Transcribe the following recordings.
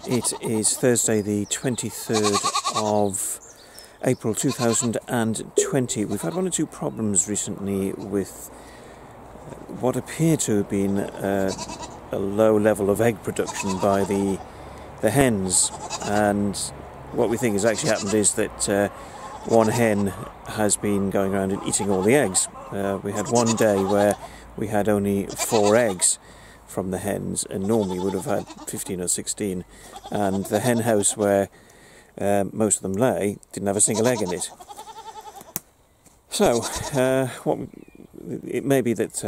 It is Thursday the 23rd of April 2020. We've had one or two problems recently with what appear to have been a low level of egg production by the hens, and what we think has actually happened is that one hen has been going around and eating all the eggs. We had one day where we had only 4 eggs from the hens, and normally would have had 15 or 16, and the hen house where most of them lay didn't have a single egg in it. So it may be that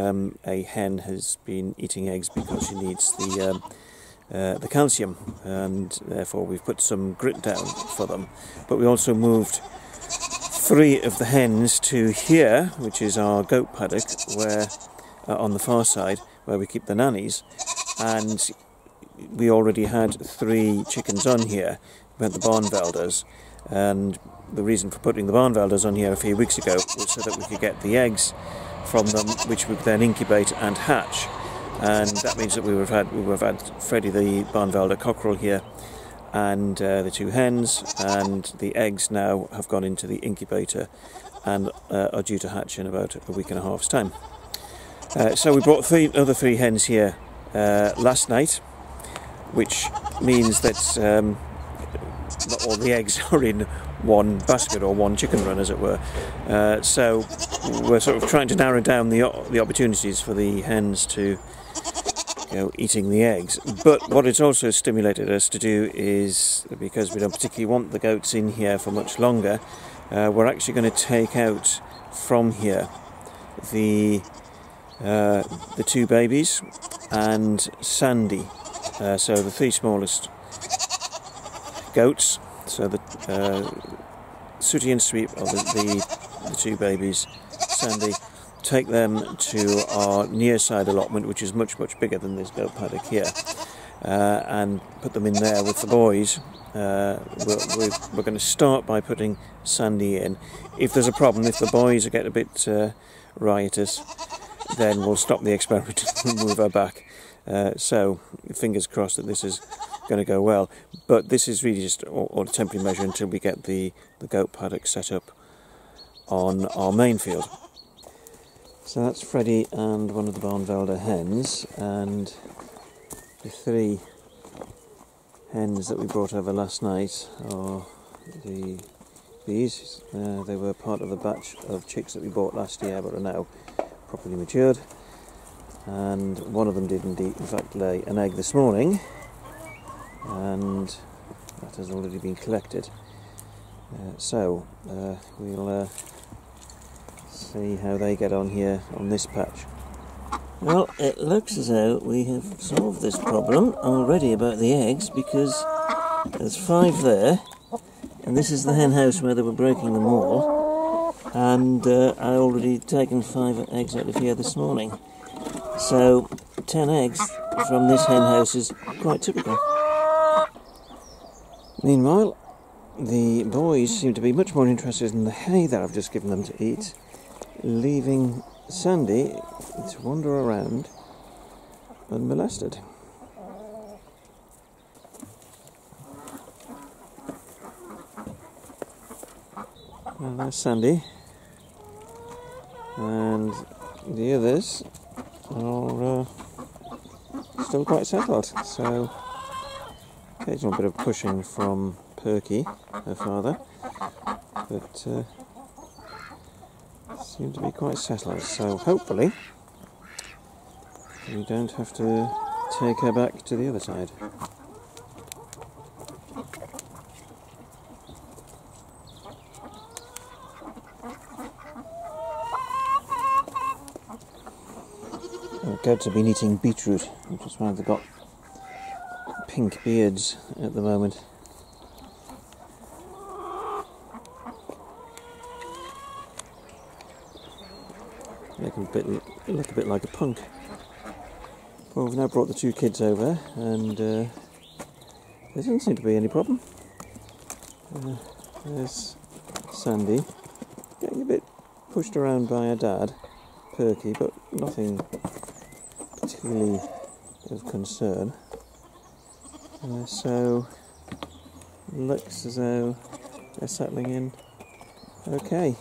a hen has been eating eggs because she needs the calcium, and therefore we've put some grit down for them. But we also moved 3 of the hens to here, which is our goat paddock, where on the far side, where we keep the nannies, and we already had 3 chickens on here. We had the Barnvelders, and the reason for putting the Barnvelders on here a few weeks ago was so that we could get the eggs from them, which we could then incubate and hatch. And that means that we would have had Freddie the Barnvelder cockerel here, and the 2 hens, and the eggs now have gone into the incubator and are due to hatch in about a week and a half's time. So we brought 3 other 3 hens here last night, which means that not all the eggs are in one basket or one chicken run, as it were. So we're sort of trying to narrow down the opportunities for the hens to eating the eggs. But what it's also stimulated us to do is, because we don't particularly want the goats in here for much longer, we're actually going to take out from here the 2 babies and Sandy, so the 3 smallest goats. So the Sooty and Sweep are the 2 babies, Sandy. Take them to our near side allotment, which is much bigger than this goat paddock here, and put them in there with the boys. We're going to start by putting Sandy in. If there's a problem, if the boys get a bit riotous, then we'll stop the experiment and move her back. So fingers crossed that this is going to go well. But this is really just a temporary measure until we get the goat paddock set up on our main field. So that's Freddie and one of the Barnvelder hens, and the 3 hens that we brought over last night are these. They were part of a batch of chicks that we bought last year, but are now properly matured. And one of them did indeed, in fact, lay an egg this morning, and that has already been collected. So we'll see how they get on here on this patch. Well, it looks as though we have solved this problem already about the eggs, because there's 5 there, and this is the hen house where they were breaking them all, and I already taken 5 eggs out of here this morning. So 10 eggs from this hen house is quite typical. Meanwhile, the boys seem to be much more interested in the hay that I've just given them to eat, leaving Sandy to wander around unmolested. Well, there's Sandy, and the others are still quite settled. So occasional bit of pushing from Perky, her father, but seem to be quite settled, so hopefully we don't have to take her back to the other side. The goats have been eating beetroot, which is why they've got pink beards at the moment. Make them look a bit like a punk. Well, we've now brought the 2 kids over, and there doesn't seem to be any problem. There's Sandy, getting a bit pushed around by her dad, Perky, but nothing particularly of concern. So looks as though they're settling in okay.